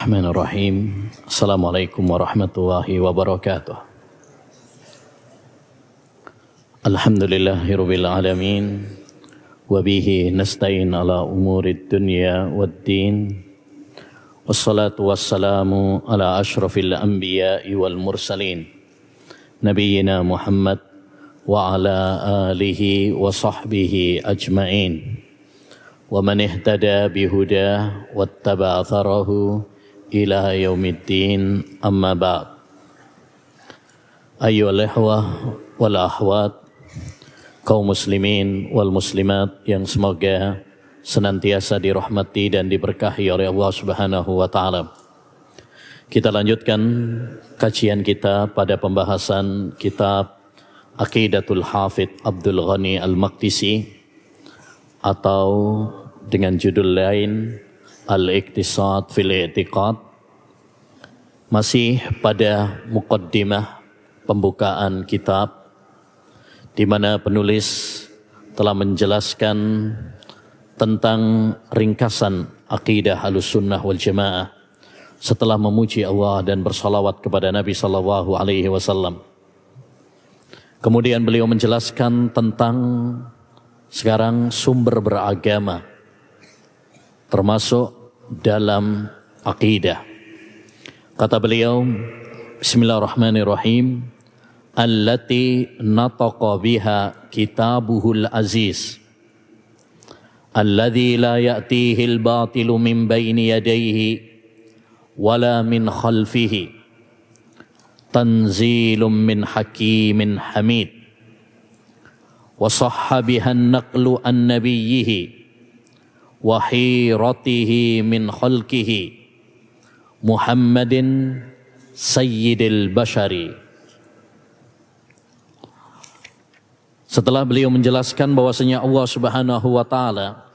Bismillahirrahmanirrahim. Assalamualaikum warahmatullahi wabarakatuh. Alhamdulillahirabbil alamin wa bihi nasta'in ala umurid dunya waddin. Wassalatu wassalamu ala asyrafil anbiya'i wal mursalin nabiyyina Muhammad wa ala alihi wa sahbihi ajma'in. Wa man ihtada bihudah wattaba'a atharahu ila yaumiddin, amma ba'd. Ayyuhal ikhwah wal akhwat, kaum muslimin wal muslimat yang semoga senantiasa dirahmati dan diberkahi oleh Allah Subhanahu wa taala. Kita lanjutkan kajian kita pada pembahasan kitab Aqidatul Hafidh Abdul Ghani Al-Maqdisi, atau dengan judul lain Al-Iqtisad fil I'tiqad. Masih pada muqaddimah pembukaan kitab, di mana penulis telah menjelaskan tentang ringkasan akidah Ahlussunnah wal Jamaah setelah memuji Allah dan bersalawat kepada Nabi sallallahu alaihi wasallam. Kemudian beliau menjelaskan tentang sekarang sumber beragama, termasuk dalam akidah. Kata beliau, Bismillahirrahmanirrahim, allati nataqa biha kitabuhul aziz, alladhi la ya'tihi al-batilu min bayni yadayhi wala min khalfihi, tanzilun min hakimin hamid, wa sahha biha an-naqlu an nabiyyihi wa hiratihi min khalqihi Muhammadin sayyidil bashari. Setelah beliau menjelaskan bahwasanya Allah Subhanahu wa taala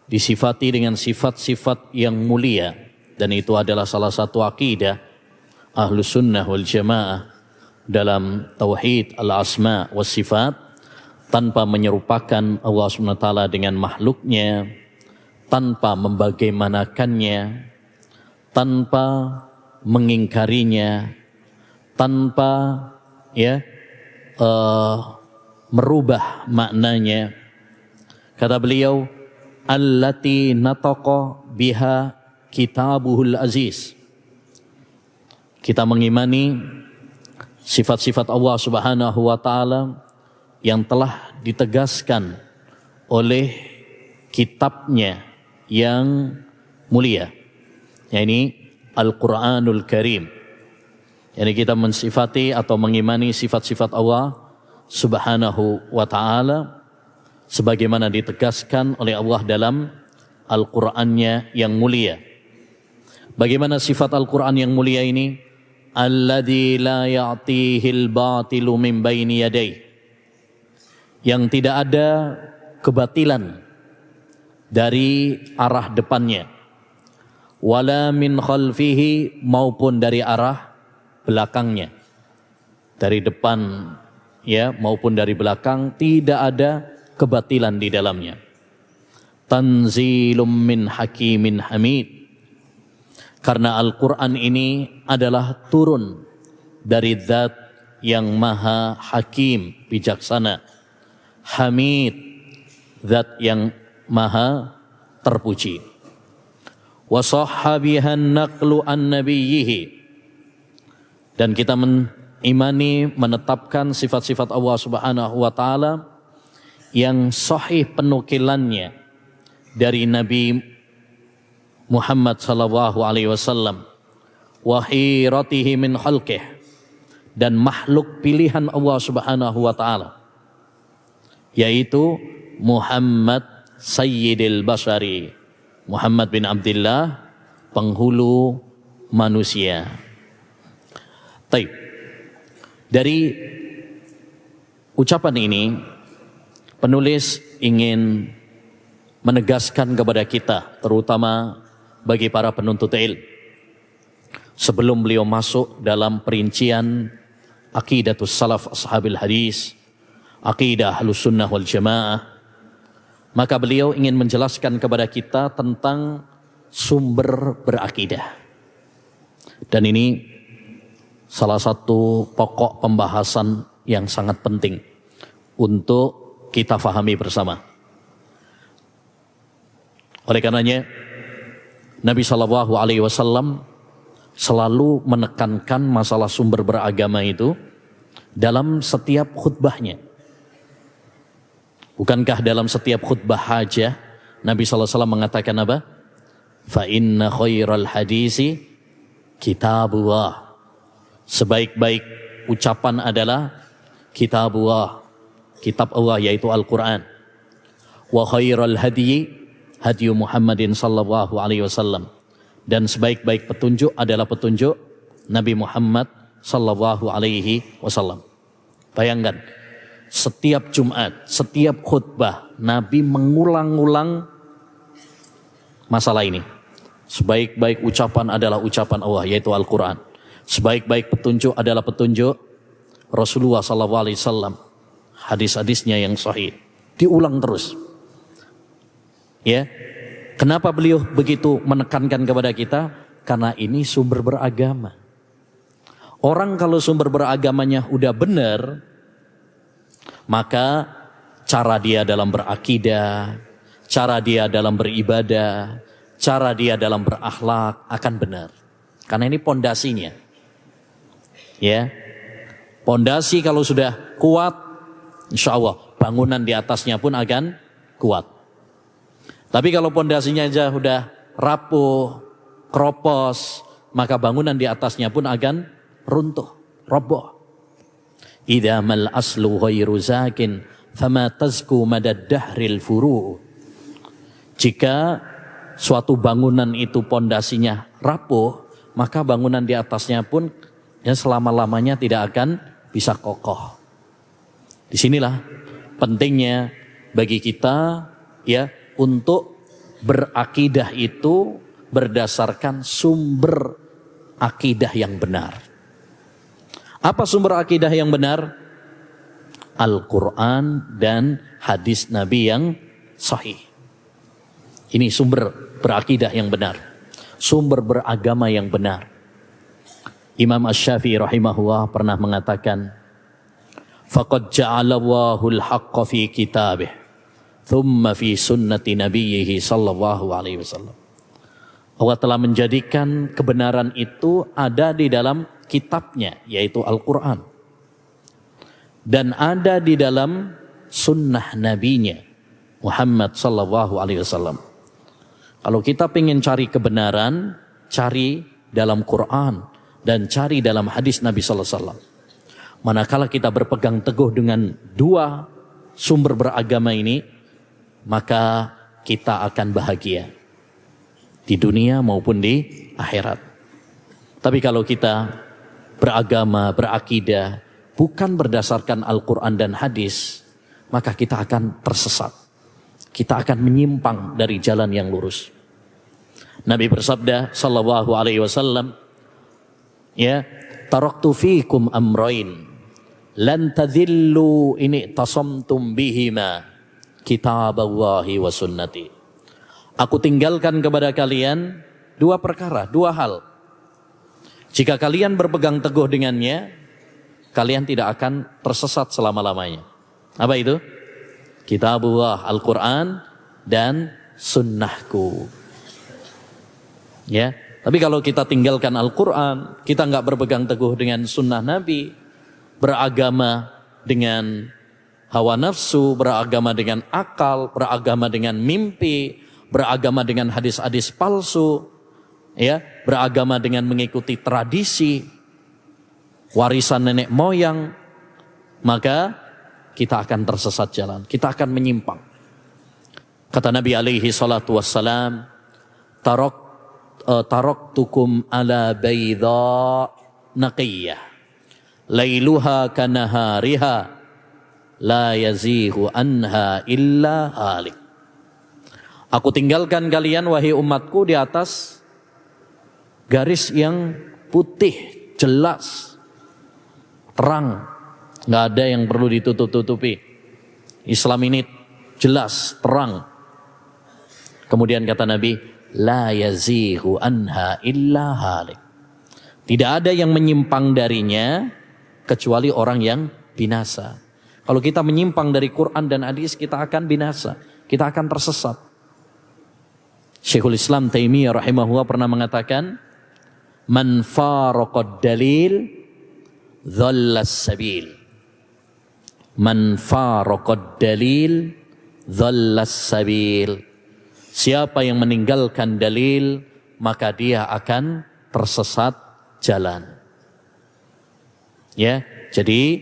disifati dengan sifat-sifat yang mulia, dan itu adalah salah satu akidah Ahlussunnah wal Jamaah dalam tauhid al-asma was sifat, tanpa menyerupakan Allah Subhanahu wa taala dengan makhluknya, tanpa membagaimanakannya, tanpa mengingkarinya, tanpa merubah maknanya. Kata beliau, allati nataqa biha kitabuhul aziz. Kita mengimani sifat-sifat Allah Subhanahu wa taala yang telah ditegaskan oleh kitabnya yang mulia, yakni Al-Quranul Karim. Yani kita mensifati atau mengimani sifat-sifat Allah Subhanahu wa ta'ala sebagaimana ditegaskan oleh Allah dalam Al-Qur'annya yang mulia. Bagaimana sifat Al-Qur'an yang mulia ini? Alladzi la ya'tihil batilu min baini yadayhi, yang tidak ada kebatilan dari arah depannya, wala min khalfihi, maupun dari arah belakangnya. Dari depan maupun dari belakang tidak ada kebatilan di dalamnya. Tanzilum min hakimin hamid, karena Al-Quran ini adalah turun dari zat yang maha hakim, bijaksana, hamid, zat yang maha terpuji. Wa sahhabihan naqlu an nabiyyihi, dan kita mengimani, menetapkan sifat-sifat Allah Subhanahu wa taala yang sahih penukilannya dari Nabi Muhammad sallallahu alaihi wasallam, wa hiratihi min khalqih, dan makhluk pilihan Allah Subhanahu wa taala, yaitu Muhammad Sayyidil Bashari, Muhammad bin Abdullah, penghulu manusia. Taib. Dari ucapan ini, penulis ingin menegaskan kepada kita, terutama bagi para penuntut ilmu, sebelum beliau masuk dalam perincian aqidatus salaf ashabil hadis, aqidah Ahlussunnah wal Jamaah, maka beliau ingin menjelaskan kepada kita tentang sumber berakidah. Dan ini salah satu pokok pembahasan yang sangat penting untuk kita fahami bersama. Oleh karenanya Nabi SAW selalu menekankan masalah sumber beragama itu dalam setiap khutbahnya. Bukankah dalam setiap khutbah hajah Nabi SAW mengatakan apa? Fa inna khairal hadisi kitabullah. Sebaik-baik ucapan adalah kitabullah, kitab Allah yaitu Al-Quran. Wa khairal hadiyi hadiyu Muhammadin sallallahu alaihi wasallam. Dan sebaik-baik petunjuk adalah petunjuk Nabi Muhammad sallallahu alaihi wasallam. Bayangkan, setiap Jumat, setiap khutbah Nabi mengulang-ulang masalah ini. Sebaik-baik ucapan adalah ucapan Allah yaitu Al-Quran. Sebaik-baik petunjuk adalah petunjuk Rasulullah sallallahu alaihi wasallam. Hadis-hadisnya yang sahih diulang terus. Ya. Kenapa beliau begitu menekankan kepada kita? Karena ini sumber beragama. Orang kalau sumber beragamanya udah benar, maka cara dia dalam berakidah, cara dia dalam beribadah, cara dia dalam berakhlak akan benar. Karena ini pondasinya. Ya. Pondasi kalau sudah kuat, insya Allah bangunan di atasnya pun akan kuat. Tapi kalau pondasinya aja udah rapuh, keropos, maka bangunan di atasnya pun akan runtuh, roboh. Idza mal aslu ghairu zakin fama tazku madad dahril furu'. Jika suatu bangunan itu pondasinya rapuh, maka bangunan di atasnya pun ya selama-lamanya tidak akan bisa kokoh. Disinilah pentingnya bagi kita ya untuk berakidah itu berdasarkan sumber akidah yang benar. Apa sumber akidah yang benar? Al-Quran dan hadis Nabi yang sahih. Ini sumber berakidah yang benar. Sumber beragama yang benar. Imam Asy-Syafi'i rahimahullah pernah mengatakan, faqad ja'alallahu al-haqqa fi kitabih, thumma fi sunnati nabiyhi sallallahu alaihi wasallam. Allah telah menjadikan kebenaran itu ada di dalam kitabnya, yaitu Al-Quran. Dan ada di dalam sunnah nabinya, Muhammad sallallahu alaihi wasallam. Kalau kita ingin cari kebenaran, cari dalam Quran dan cari dalam hadis Nabi sallallahu alaihi wasallam. Manakala kita berpegang teguh dengan dua sumber beragama ini, maka kita akan bahagia di dunia maupun di akhirat. Tapi kalau kita beragama, berakidah bukan berdasarkan Al-Quran dan hadis, maka kita akan tersesat. Kita akan menyimpang dari jalan yang lurus. Nabi bersabda sallallahu alaihi wasallam, ya, taraktu fikum amrain lan tadhillu in tasamtum bihima kitaballahi wa sunnati. Aku tinggalkan kepada kalian dua perkara, dua hal. Jika kalian berpegang teguh dengannya, kalian tidak akan tersesat selama-lamanya. Apa itu? Kitabullah, Al-Quran dan sunnahku. Ya, tapi kalau kita tinggalkan Al-Quran, kita nggak berpegang teguh dengan sunnah Nabi, beragama dengan hawa nafsu, beragama dengan akal, beragama dengan mimpi, beragama dengan hadis-hadis palsu, ya, beragama dengan mengikuti tradisi, warisan nenek moyang, maka kita akan tersesat jalan, kita akan menyimpang. Kata Nabi alaihi salatu wassalam, taraktukum ala bayda naqiyah, lailuha kanahariha, la yazihu anha illa halik. Aku tinggalkan kalian wahai umatku di atas garis yang putih, jelas, terang. Nggak ada yang perlu ditutup-tutupi. Islam ini jelas, terang. Kemudian kata Nabi, la yazihu anha illa halik. Tidak ada yang menyimpang darinya kecuali orang yang binasa. Kalau kita menyimpang dari Quran dan hadis, kita akan binasa, kita akan tersesat. Syekhul Islam Taimiyah rahimahullah pernah mengatakan, man faraqad dalil dhallas sabil. Man faraqad dalil dhallas sabil. Siapa yang meninggalkan dalil, maka dia akan tersesat jalan. Ya, jadi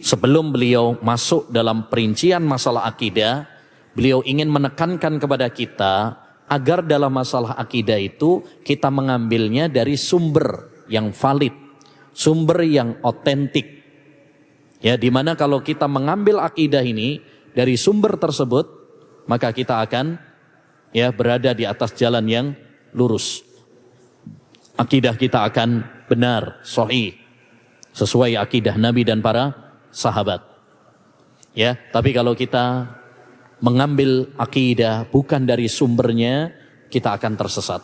sebelum beliau masuk dalam perincian masalah akidah, beliau ingin menekankan kepada kita agar dalam masalah akidah itu kita mengambilnya dari sumber yang valid, sumber yang otentik. Ya, dimana kalau kita mengambil akidah ini dari sumber tersebut, maka kita akan berada di atas jalan yang lurus. Akidah kita akan benar, sahih, sesuai akidah Nabi dan para sahabat. Ya, tapi kalau kita mengambil akidah bukan dari sumbernya, kita akan tersesat.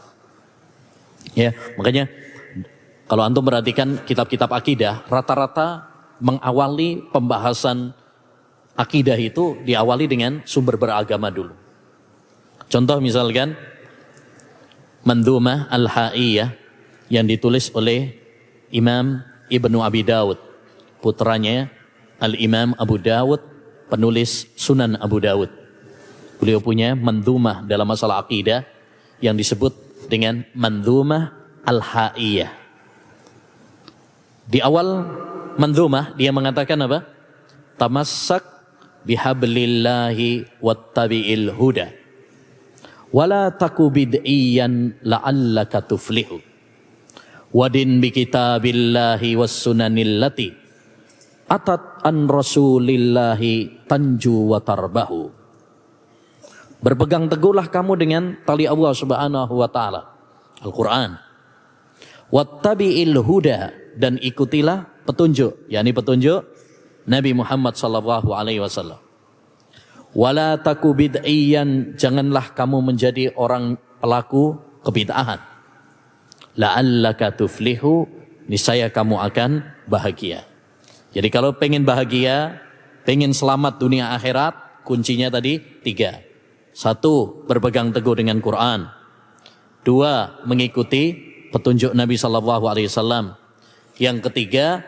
Ya, makanya kalau antum perhatikan kitab-kitab akidah, rata-rata mengawali pembahasan akidah itu diawali dengan sumber beragama dulu. Contoh misalkan Mandhumah Al-Ha'iyah yang ditulis oleh Imam Ibnu Abi Dawud, putranya Al-Imam Abu Dawud, penulis Sunan Abu Dawud. Beliau punya mandhumah dalam masalah akidah yang disebut dengan Mandhumah Al-Ha'iyah. Di awal mandhumah dia mengatakan apa? Tamassak bihablillahi wattabi'il huda wala taku bid'iyan la'allaka tuflihu wadin bikitabillahi wassunanil lati atat an rasulillahi tanju wa tarbahu. Berpegang teguhlah kamu dengan tali Allah Subhanahu wa taala, Al-Qur'an. Wattabi'il huda, dan ikutilah petunjuk, yakni petunjuk Nabi Muhammad sallallahu alaihi wasallam. Wala taku bid'iyan, janganlah kamu menjadi orang pelaku kebid'ahan. La'allaka tuflihu, niscaya kamu akan bahagia. Jadi kalau pengen bahagia, pengen selamat dunia akhirat, kuncinya tadi 3. 1, berpegang teguh dengan Quran. 2, mengikuti petunjuk Nabi sallallahu alaihi wasallam. Yang ketiga,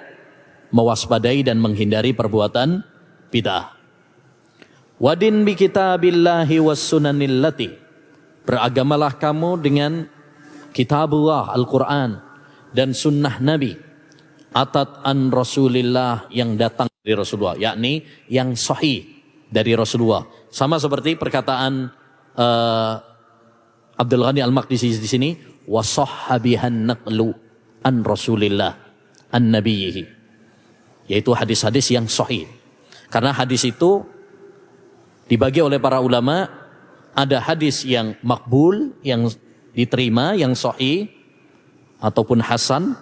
mewaspadai dan menghindari perbuatan bid'ah. Wadin bi kitabillahi wassunanil lati, beragamalah kamu dengan kitabullah Al-Quran dan sunnah Nabi, atat an Rasulillah, yang datang dari Rasulullah, yakni yang sahih dari Rasulullah. Sama seperti perkataan Abdul Ghani Al-Maqdisi di sini, wasahhabihan naqlu an Rasulillah an nabiyhi, yaitu hadis-hadis yang sahih. Karena hadis itu dibagi oleh para ulama, ada hadis yang makbul, yang diterima, yang sahih ataupun hasan,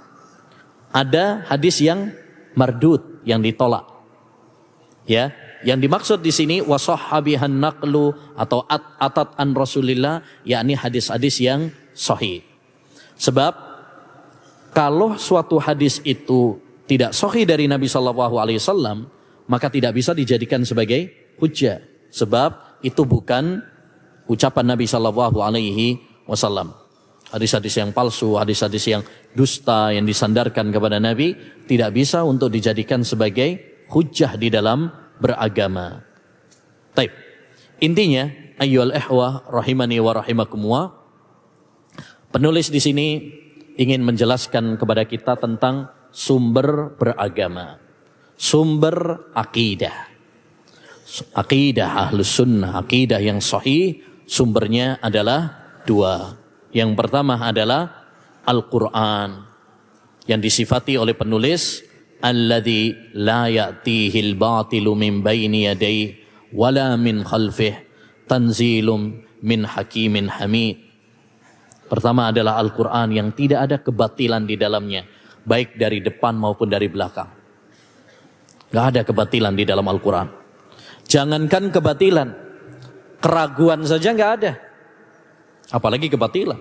ada hadis yang mardud, yang ditolak. Ya, yang dimaksud di sini wasahhabihan naqlu atau atat an Rasulillah, yakni hadis-hadis yang sahih. Sebab kalau suatu hadis itu tidak sahih dari Nabi sallallahu alaihi wasallam, maka tidak bisa dijadikan sebagai hujjah. Sebab itu bukan ucapan Nabi sallallahu alaihi wasallam. Hadis-hadis yang palsu, hadis-hadis yang dusta yang disandarkan kepada Nabi tidak bisa untuk dijadikan sebagai hujjah di dalam beragama. Taib. Intinya, ayyuhal ikhwah rahimani wa rahimakumullah, penulis di sini ingin menjelaskan kepada kita tentang sumber beragama, sumber akidah. Akidah Ahlus Sunnah, akidah yang sahih, sumbernya adalah 2. Yang pertama adalah Al-Quran, yang disifati oleh penulis alladzi la ya'tihil batilu min baini yadayhi wala min khalfih tanzilum min hakimin hamid. Pertama adalah Al-Quran yang tidak ada kebatilan di dalamnya, baik dari depan maupun dari belakang. Gak ada kebatilan di dalam Al-Quran. Jangankan kebatilan, keraguan saja gak ada, apalagi kebatilan.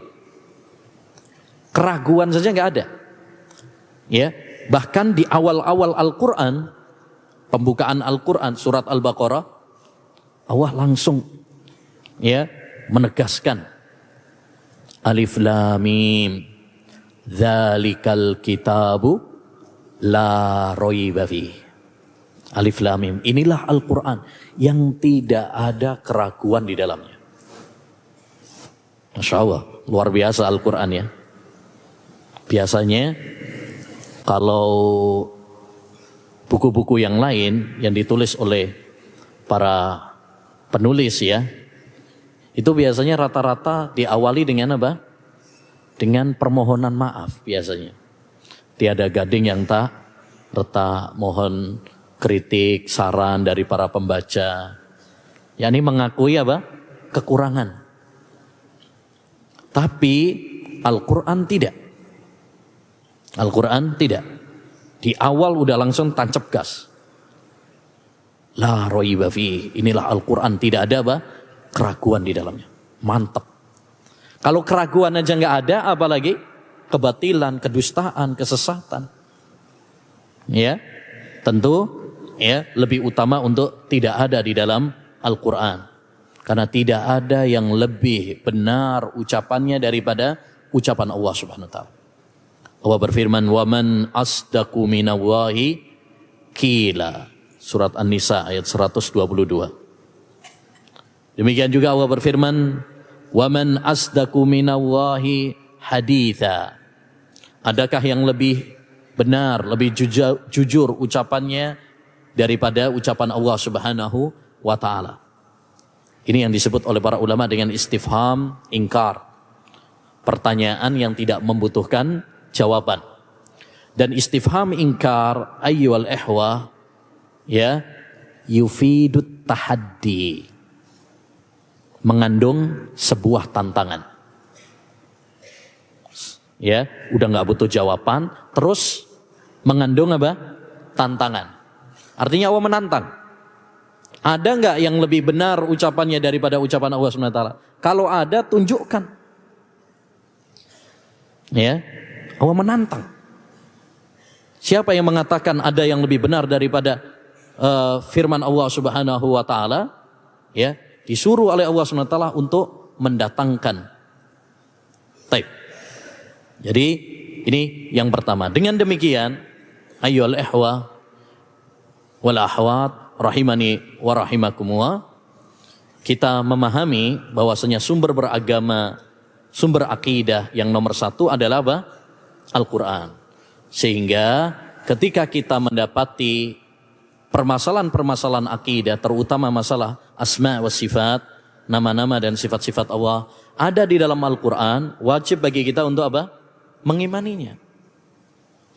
Keraguan saja gak ada. Ya, bahkan di awal-awal Al-Qur'an, pembukaan Al-Qur'an surat Al-Baqarah, Allah langsung ya menegaskan Alif Lam Mim dzalikal kitabu la raiba fihi. Alif Lam Mim, inilah Al-Qur'an yang tidak ada keraguan di dalamnya. Masya Allah, luar biasa Al-Qur'an ya. Biasanya kalau buku-buku yang lain yang ditulis oleh para penulis ya, itu biasanya rata-rata diawali dengan apa? Dengan permohonan maaf biasanya. Tiada gading yang tak retak, mohon kritik, saran dari para pembaca. yakni mengakui apa? Kekurangan. Tapi Al-Quran tidak. Al-Quran tidak. Di awal udah langsung tancap gas. La raiba fi. Inilah Al-Quran. Tidak ada apa? Keraguan di dalamnya. Mantap. Kalau keraguan aja nggak ada, apalagi kebatilan, kedustaan, kesesatan. Ya, tentu ya lebih utama untuk tidak ada di dalam Al-Quran. Karena tidak ada yang lebih benar ucapannya daripada ucapan Allah Subhanahu wa taala. Allah berfirman, "Wa man asdaqu minallahi qila." Surat An-Nisa ayat 122. Demikian juga Allah berfirman, "Wa man asdaqu minallahi haditha." Adakah yang lebih benar, lebih jujur ucapannya daripada ucapan Allah Subhanahu wa taala? Ini yang disebut oleh para ulama dengan istifham ingkar. Pertanyaan yang tidak membutuhkan jawaban. Dan istifham ingkar ayyuhal ihwa ya yufidut tahaddi. Mengandung sebuah tantangan. Ya, udah nggak butuh jawaban, terus mengandung apa? Tantangan. Artinya Allah menantang. Ada nggak yang lebih benar ucapannya daripada ucapan Allah SWT? Kalau ada, tunjukkan. Ya, Allah menantang. Siapa yang mengatakan ada yang lebih benar daripada firman Allah Subhanahu Wa Taala? Ya, disuruh oleh Allah SWT untuk mendatangkan. Taib. Jadi ini yang pertama. Dengan demikian, ayyuhal ihwa wal ahwat rahimani wa rahimakumullah, kita memahami bahwasanya sumber beragama, sumber akidah yang nomor satu adalah apa? Al-Quran. Sehingga ketika kita mendapati permasalahan-permasalahan akidah, terutama masalah asma wa sifat, nama-nama dan sifat-sifat Allah, ada di dalam Al-Quran, wajib bagi kita untuk apa? Mengimaninya.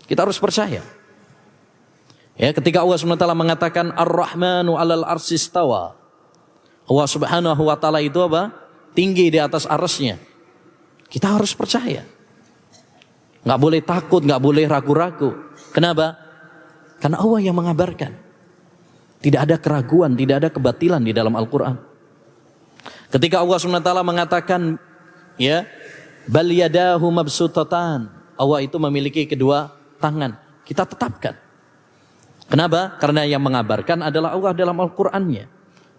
Kita harus percaya. Ya, ketika Allah SWT mengatakan Ar-Rahmanu 'alal arsy istawa. Allah Subhanahu wa taala itu apa? Tinggi di atas arsy-Nya. Kita harus percaya. Enggak boleh takut, enggak boleh ragu-ragu. Kenapa? Karena Allah yang mengabarkan. Tidak ada keraguan, tidak ada kebatilan di dalam Al-Qur'an. Ketika Allah SWT mengatakan ya, bal yadahu mabsutatan. Allah itu memiliki kedua tangan. Kita tetapkan. Kenapa? Karena yang mengabarkan adalah Allah dalam Al-Qur'annya.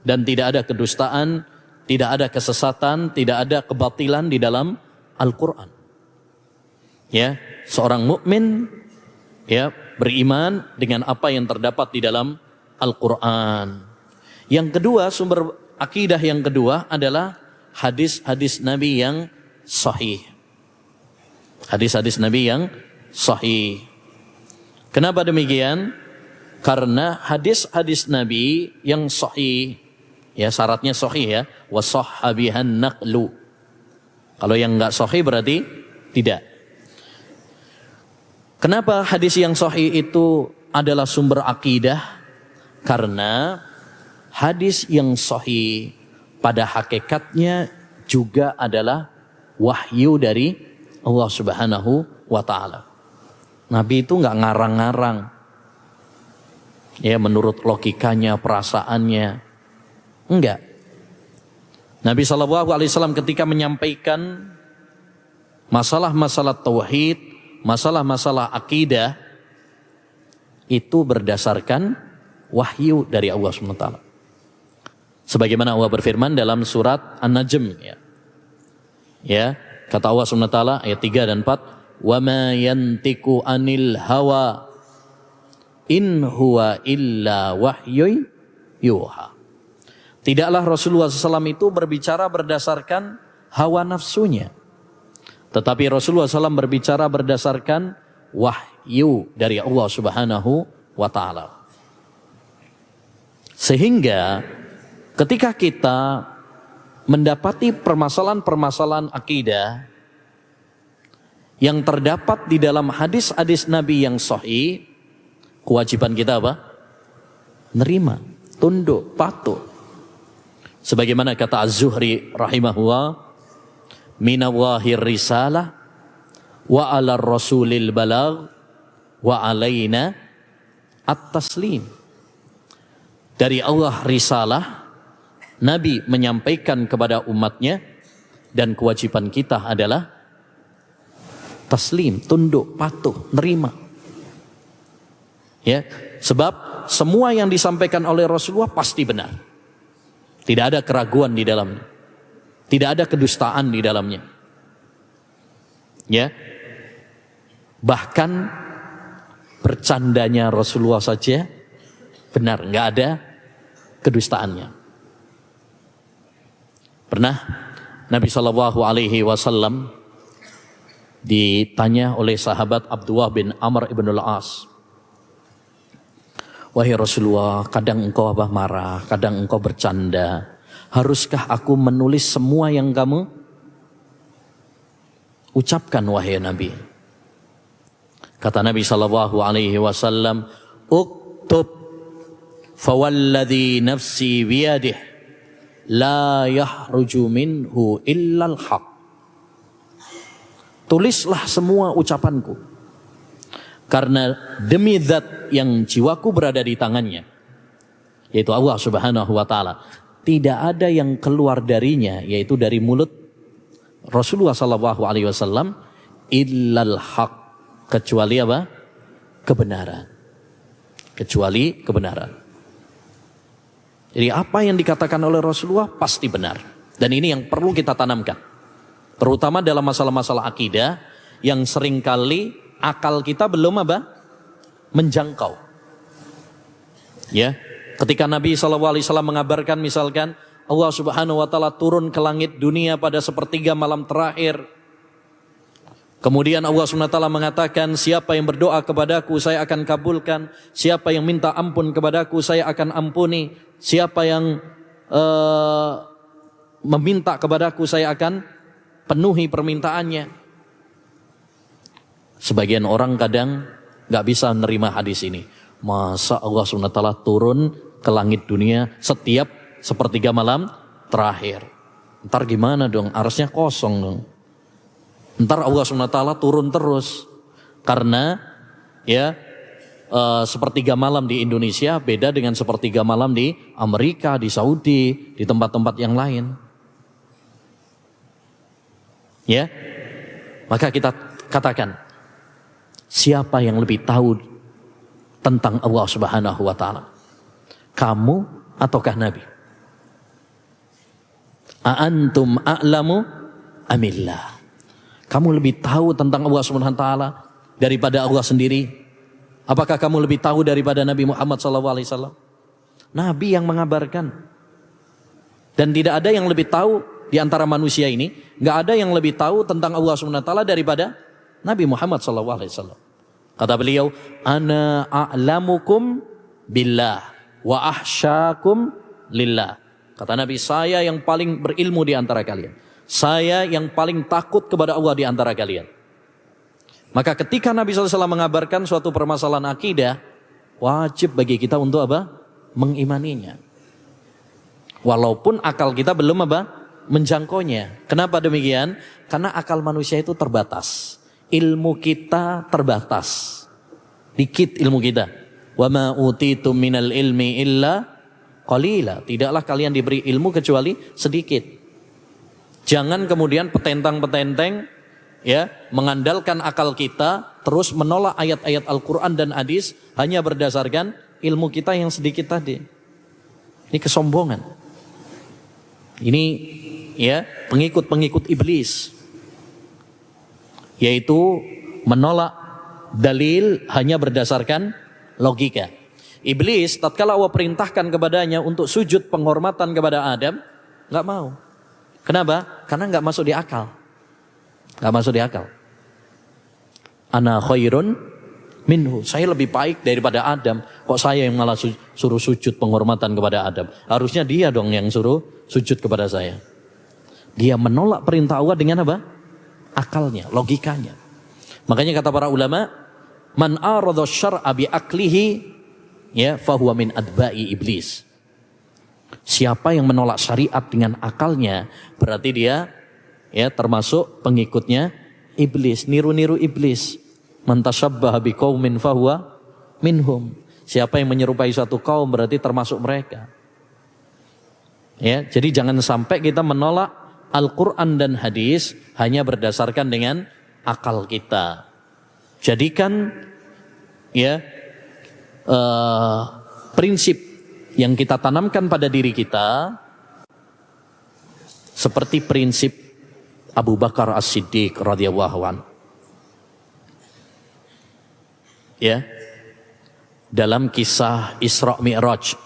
Dan tidak ada kedustaan, tidak ada kesesatan, tidak ada kebatilan di dalam Al-Qur'an. Ya, seorang mukmin ya beriman dengan apa yang terdapat di dalam Al-Qur'an. Yang kedua, sumber akidah yang kedua adalah hadis-hadis Nabi yang sahih. Hadis-hadis Nabi yang sahih. Kenapa demikian? Karena hadis-hadis Nabi yang sahih, ya syaratnya sahih ya, wa sahhabihan naqlu. Kalau yang enggak sahih berarti tidak. Kenapa hadis yang sahih itu adalah sumber akidah? Karena hadis yang sahih pada hakikatnya juga adalah wahyu dari Allah Subhanahu wa taala. Nabi itu enggak ngarang-ngarang. Ya menurut logikanya, perasaannya. Enggak. Nabi SAW ketika menyampaikan masalah-masalah tauhid, masalah-masalah akidah, itu berdasarkan wahyu dari Allah SWT. Sebagaimana Allah berfirman dalam surat An-Najm, ya, kata Allah SWT ayat 3 dan 4, "Wa ma yantiqu 'anil hawa in huwa illa wahyu yuha." Tidaklah Rasulullah SAW itu berbicara berdasarkan hawa nafsunya, tetapi Rasulullah SAW berbicara berdasarkan wahyu dari Allah Subhanahu wa Ta'ala. Sehingga ketika kita mendapati permasalahan-permasalahan akidah yang terdapat di dalam hadis-hadis Nabi yang sahih, kewajiban kita apa? Nerima, tunduk, patuh. Sebagaimana kata Az-Zuhri rahimahullah, "Minallahir risalah wa 'alar rasulil balagh wa 'alaina at-taslim." Dari Allah risalah, Nabi menyampaikan kepada umatnya, dan kewajiban kita adalah taslim, tunduk, patuh, nerima. Ya, sebab semua yang disampaikan oleh Rasulullah pasti benar. Tidak ada keraguan di dalamnya. Tidak ada kedustaan di dalamnya. Ya. Bahkan bercandanya Rasulullah saja benar, nggak ada kedustaannya. Pernah Nabi SAW ditanya oleh sahabat Abdullah bin Amr ibn al-As, "Wahai Rasulullah, kadang engkau marah, kadang engkau bercanda. Haruskah aku menulis semua yang kamu ucapkan, wahai Nabi?" Kata Nabi SAW, "Uktub fawalladhi nafsi biyadih la yahruju minhu illal haq." Tulislah semua ucapanku, karena demi zat yang jiwaku berada di tangannya, yaitu Allah Subhanahu wa Ta'ala, tidak ada yang keluar darinya, yaitu dari mulut Rasulullah SAW, illal haq, kecuali apa? Kebenaran. Kecuali kebenaran. Jadi apa yang dikatakan oleh Rasulullah pasti benar. Dan ini yang perlu kita tanamkan, terutama dalam masalah-masalah akidah yang seringkali akal kita belum menjangkau. Ya, ketika Nabi SAW mengabarkan misalkan Allah Subhanahu wa Ta'ala turun ke langit dunia pada sepertiga malam terakhir. Kemudian Allah Subhanahu wa Ta'ala mengatakan, "Siapa yang berdoa kepadaku saya akan kabulkan, siapa yang minta ampun kepadaku saya akan ampuni, siapa yang meminta kepadaku saya akan penuhi permintaannya." Sebagian orang kadang gak bisa menerima hadis ini. Masa Allah SWT turun ke langit dunia setiap sepertiga malam terakhir? Ntar gimana dong? Arsnya kosong dong. Ntar Allah SWT turun terus. Karena ya sepertiga malam di Indonesia beda dengan sepertiga malam di Amerika, di Saudi, di tempat-tempat yang lain. Ya, maka kita katakan, siapa yang lebih tahu tentang Allah Subhanahu wa Ta'ala? Kamu ataukah Nabi? A'antum a'lamu amillah? Kamu lebih tahu tentang Allah Subhanahu wa Ta'ala daripada Allah sendiri? Apakah kamu lebih tahu daripada Nabi Muhammad SAW? Nabi yang mengabarkan. Dan tidak ada yang lebih tahu di antara manusia ini, nggak ada yang lebih tahu tentang Allah Subhanahu wa Ta'ala daripada Nabi Muhammad SAW. Kata beliau, "Ana a'lamukum billah wa ahsyakum lillah." Kata Nabi, saya yang paling berilmu di antara kalian. Saya yang paling takut kepada Allah di antara kalian. Maka ketika Nabi SAW mengabarkan suatu permasalahan akidah, wajib bagi kita untuk apa? Mengimaninya. Walaupun akal kita belum menjangkaunya. Kenapa demikian? Karena akal manusia itu terbatas. Ilmu kita terbatas. Dikit ilmu kita. Wa ma utitum minal ilmi illa qalila. Tidaklah kalian diberi ilmu kecuali sedikit. Jangan kemudian petentang-petenteng ya, mengandalkan akal kita, terus menolak ayat-ayat Al-Quran dan hadis hanya berdasarkan ilmu kita yang sedikit tadi. Ini kesombongan. Ini ya pengikut-pengikut iblis, yaitu menolak dalil hanya berdasarkan logika. Iblis tatkala Allah perintahkan kepadanya untuk sujud penghormatan kepada Adam, nggak mau. Kenapa? Karena nggak masuk di akal. Nggak masuk di akal. Ana khairun minhu. Saya lebih baik daripada Adam. Kok saya yang malah suruh sujud penghormatan kepada Adam? Harusnya dia dong yang suruh sujud kepada saya. Dia menolak perintah Allah dengan apa? Akalnya, logikanya. Makanya kata para ulama, man aradha syar'a bi aklihi ya fahuwa min adba'i iblis. Siapa yang menolak syariat dengan akalnya, berarti dia ya termasuk pengikutnya iblis, niru-niru iblis. Man tashabbaha biqaumin fahuwa minhum. Siapa yang menyerupai suatu kaum berarti termasuk mereka. Ya, jadi jangan sampai kita menolak Al-Quran dan hadis hanya berdasarkan dengan akal kita. Jadikan ya prinsip yang kita tanamkan pada diri kita seperti prinsip Abu Bakar As-Siddiq radhiyallahu anhu. Ya, dalam kisah Isra Mi'raj,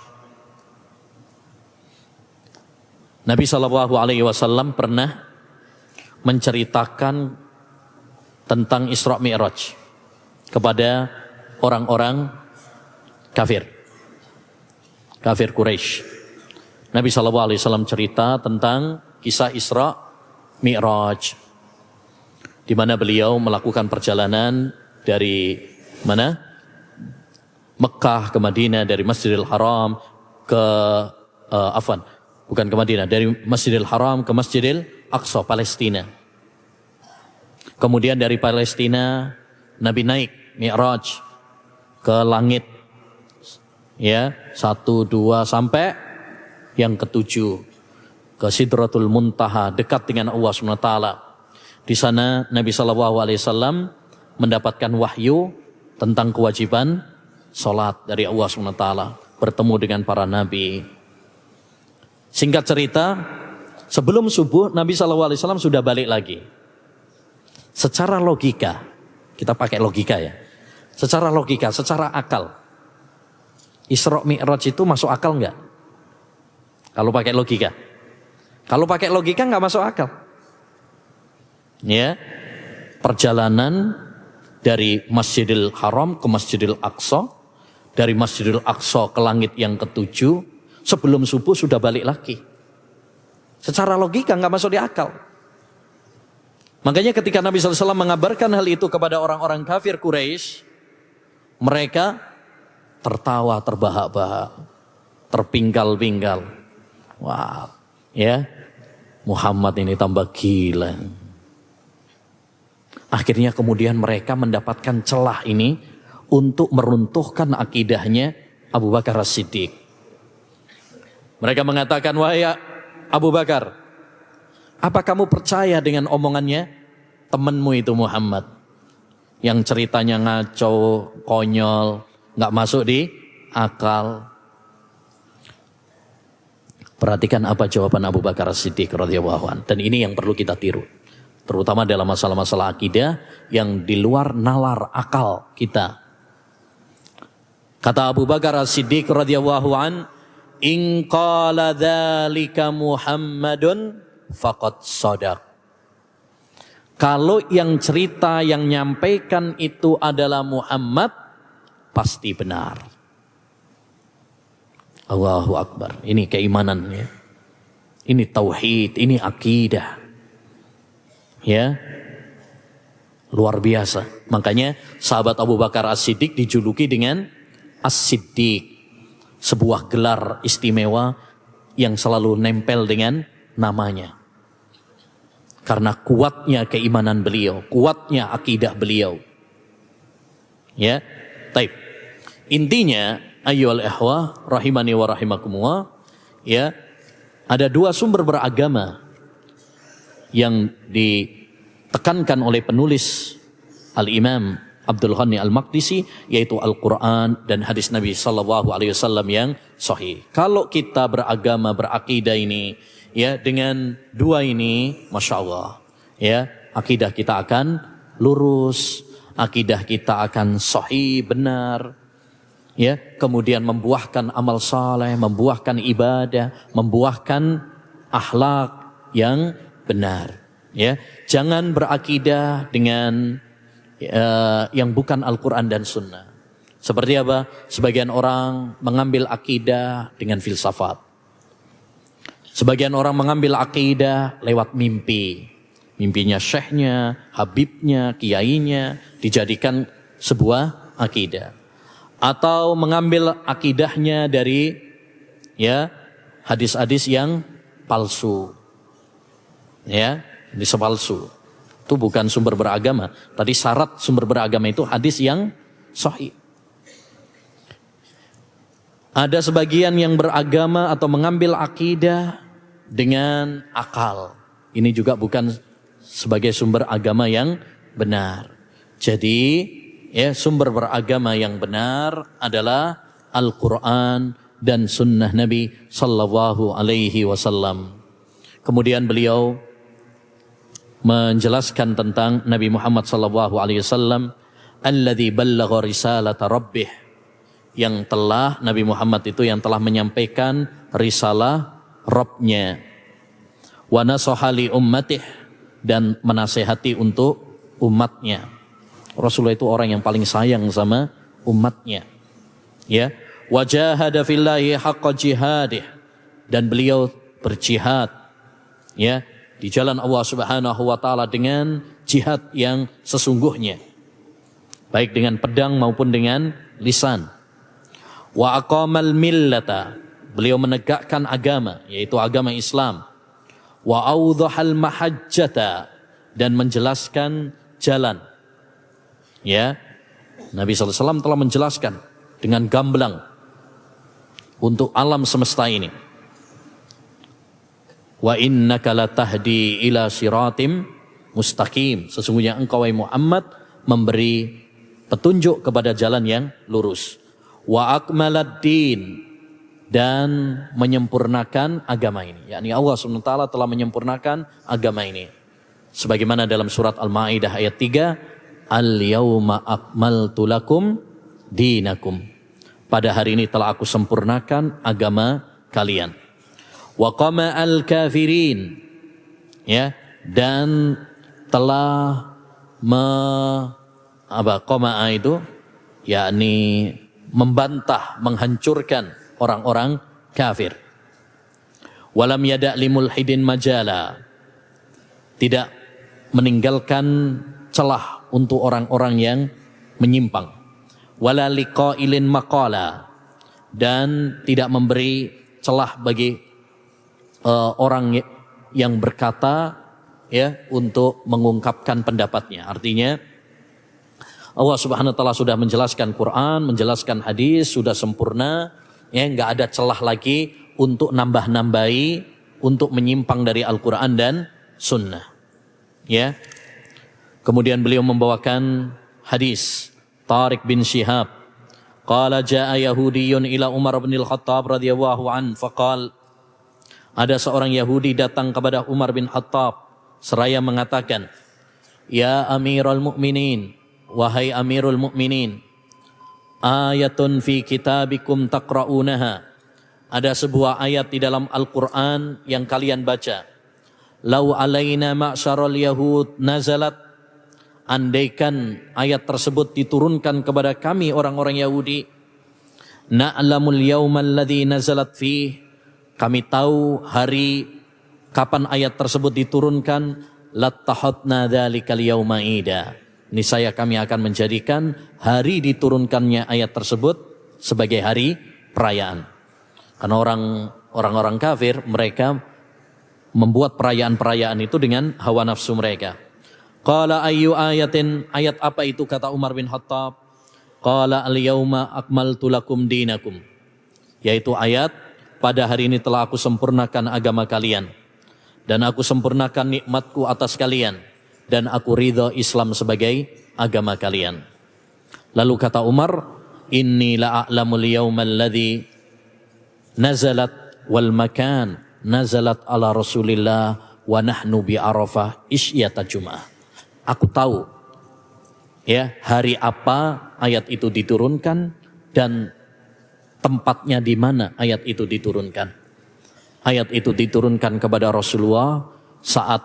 Nabi SAW pernah menceritakan tentang Isra Mi'raj kepada orang-orang kafir Quraisy. Nabi SAW cerita tentang kisah Isra Mi'raj, di mana beliau melakukan perjalanan dari mana? Mekah ke Madinah, dari Masjidil Haram ke bukan ke Madinah, dari Masjidil Haram ke Masjidil Aqsa, Palestina. Kemudian dari Palestina Nabi naik Mi'raj ke langit, ya 1, 2 sampai yang ke-7 ke Sidratul Muntaha, dekat dengan Allah SWT. Di sana Nabi SAW mendapatkan wahyu tentang kewajiban sholat dari Allah SWT, bertemu dengan para nabi. Singkat cerita, sebelum subuh Nabi SAW sudah balik lagi. Secara logika, kita pakai logika ya, secara logika, secara akal, Isra Mi'raj itu masuk akal enggak? Kalau pakai logika. Kalau pakai logika enggak masuk akal. Ya. Perjalanan dari Masjidil Haram ke Masjidil Aqsa, dari Masjidil Aqsa ke langit yang ke-7, sebelum subuh sudah balik lagi. Secara logika enggak masuk di akal. Makanya ketika Nabi SAW mengabarkan hal itu kepada orang-orang kafir Quraisy, mereka tertawa terbahak-bahak, terpinggal-pinggal. Wah, ya, Muhammad ini tambah gila. Akhirnya kemudian mereka mendapatkan celah ini untuk meruntuhkan akidahnya Abu Bakar As-Siddiq. Mereka mengatakan, wahai Abu Bakar, apa kamu percaya dengan omongannya temanmu itu Muhammad, yang ceritanya ngaco, konyol, nggak masuk di akal? Perhatikan apa jawaban Abu Bakar As-Siddiq radhiyallahu anhu. Dan ini yang perlu kita tiru, terutama dalam masalah-masalah akidah yang di luar nalar akal kita. Kata Abu Bakar As-Siddiq radhiyallahu anhu, in qala dzalika Muhammadun faqad shadaq. Kalau yang cerita, yang nyampaikan itu adalah Muhammad, pasti benar. Allahu Akbar. Ini keimanan ya. Ini tauhid, ini akidah. Ya. Luar biasa. Makanya sahabat Abu Bakar As-Siddiq dijuluki dengan As-Siddiq. Sebuah gelar istimewa yang selalu nempel dengan namanya. Karena kuatnya keimanan beliau, kuatnya akidah beliau. Ya. Taib. Intinya, ayyuhal ikhwah rahimani wa rahimakumullah, ya, ada dua sumber beragama yang ditekankan oleh penulis Al-Imam Abdul Ghani Al-Maqdisi, yaitu Al-Quran dan hadis Nabi Sallallahu Alaihi Wasallam yang sahih. Kalau kita beragama, berakidah ini, ya dengan dua ini, masya Allah, ya akidah kita akan lurus, akidah kita akan sahih, benar, ya kemudian membuahkan amal saleh, membuahkan ibadah, membuahkan akhlak yang benar. Ya, jangan berakidah dengan yang bukan Al-Quran dan Sunnah. Seperti apa? Sebagian orang mengambil akidah dengan filsafat. Sebagian orang mengambil akidah lewat mimpi. Mimpinya syekhnya, habibnya, kiainya dijadikan sebuah akidah. Atau mengambil akidahnya dari ya hadis-hadis yang palsu. Ya, hadis palsu. Itu bukan sumber beragama. Tadi syarat sumber beragama itu hadis yang sahih. Ada sebagian yang beragama atau mengambil akidah dengan akal. Ini juga bukan sebagai sumber agama yang benar. Jadi, ya sumber beragama yang benar adalah Al-Quran dan Sunnah Nabi Sallallahu Alaihi Wasallam. Kemudian beliau menjelaskan tentang Nabi Muhammad sallallahu alaihi wasallam, alladzi ballagha risalata rabbih, yang telah Nabi Muhammad itu yang telah menyampaikan risalah Rabbnya, wa nasaha li ummatih, dan menasehati untuk umatnya. Rasulullah itu orang yang paling sayang sama umatnya. Ya, wajahada fillahi haqqa jihadih, dan beliau berjihad ya di jalan Allah Subhanahu wa taala dengan jihad yang sesungguhnya, baik dengan pedang maupun dengan lisan. Wa aqamal millata, beliau menegakkan agama, yaitu agama Islam. Wa awdhahal mahajjata, dan menjelaskan jalan. Ya, Nabi sallallahu alaihi wasallam telah menjelaskan dengan gamblang untuk alam semesta ini. Wa innaka latahdi ila siratim mustaqim, sesungguhnya engkau wahai Muhammad memberi petunjuk kepada jalan yang lurus. Wa akmalad din, dan menyempurnakan agama ini, yakni Allah SWT telah menyempurnakan agama ini sebagaimana dalam surat Al-Maidah ayat 3, al-yauma akmaltu lakum dinakum, pada hari ini telah aku sempurnakan agama kalian. Wa qama al-kafirin, ya, dan telah qama'a itu yakni membantah, menghancurkan orang-orang kafir. Walam yada' limulhidin majala, tidak meninggalkan celah untuk orang-orang yang menyimpang. Wala liqailin maqala, dan tidak memberi celah bagi orang yang berkata ya untuk mengungkapkan pendapatnya. Artinya Allah Subhanahu wa taala sudah menjelaskan Quran, menjelaskan hadis, sudah sempurna, ya enggak ada celah lagi untuk nambah-nambahi, untuk menyimpang dari Al-Quran dan Sunnah. Ya. Kemudian beliau membawakan hadis Tariq bin Shihab, qala jaa Yahudiyun ila Umar bin Al-Khattab radhiyallahu an faqal, ada seorang Yahudi datang kepada Umar bin Khattab seraya mengatakan, ya Amirul Mukminin, wahai Amirul Mukminin, ayatun fi kitabikum taqra'unaha, ada sebuah ayat di dalam Al-Quran yang kalian baca. Lau alaina ma'syarul yahud nazalat, andaikan ayat tersebut diturunkan kepada kami orang-orang Yahudi, na'lamul yawmal ladzi nazalat fih, kami tahu hari kapan ayat tersebut diturunkan, lattahatna dzalikal yauma ida, niscaya kami akan menjadikan hari diturunkannya ayat tersebut sebagai hari perayaan. Karena orang-orang kafir mereka membuat perayaan-perayaan itu dengan hawa nafsu mereka. Qala ayyu ayatin, ayat apa itu, kata Umar bin Khattab. Qala al-yauma akmaltu lakum dinakum, yaitu ayat pada hari ini telah aku sempurnakan agama kalian, dan aku sempurnakan nikmatku atas kalian, dan aku ridha Islam sebagai agama kalian. Lalu kata Umar, inni la a'lamul yawmal ladzi nazalat wal makan nazalat ala Rasulillah wa nahnu bi Arafah isyata Jum'ah. Aku tahu ya hari apa ayat itu diturunkan dan tempatnya di mana ayat itu diturunkan. Ayat itu diturunkan kepada Rasulullah saat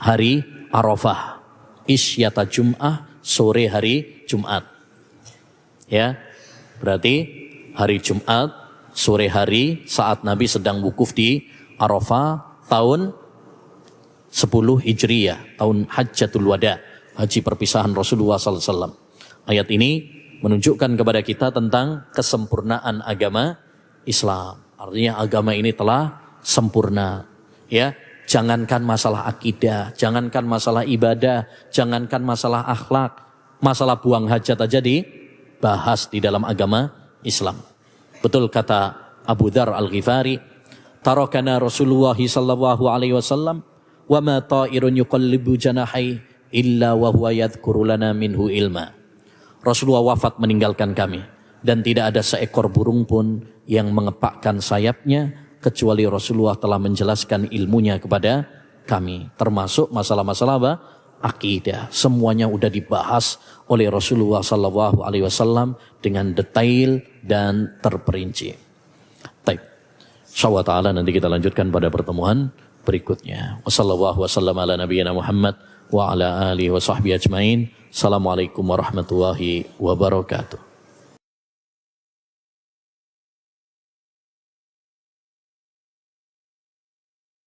hari Arafah, isyata Jum'ah, sore hari Jumat. Ya, berarti hari Jumat, sore hari saat Nabi sedang wukuf di Arafah tahun 10 Hijriyah, tahun Hajjatul Wada, haji perpisahan Rasulullah SAW. Ayat ini menunjukkan kepada kita tentang kesempurnaan agama Islam. Artinya agama ini telah sempurna. Ya, jangankan masalah akidah, jangankan masalah ibadah, jangankan masalah akhlak, masalah buang hajat aja dibahas di dalam agama Islam. Betul kata Abu Dzar Al-Ghifari, tarakana Rasulullah sallallahu alaihi wasallam wa ma ta'irun yuqallibu janahi illa wa huwa yadhkuru lana minhu ilma. Rasulullah wafat meninggalkan kami dan tidak ada seekor burung pun yang mengepakkan sayapnya kecuali Rasulullah telah menjelaskan ilmunya kepada kami, termasuk masalah-masalah apa? Akidah. Semuanya udah dibahas oleh Rasulullah sallallahu alaihi wasallam dengan detail dan terperinci. Baik. Insyaallah taala nanti kita lanjutkan pada pertemuan berikutnya. Wassallallahu wasallam ala nabiyyina Muhammad wa ala alihi wa sahbihi ajmain. Assalamualaikum warahmatullahi wabarakatuh.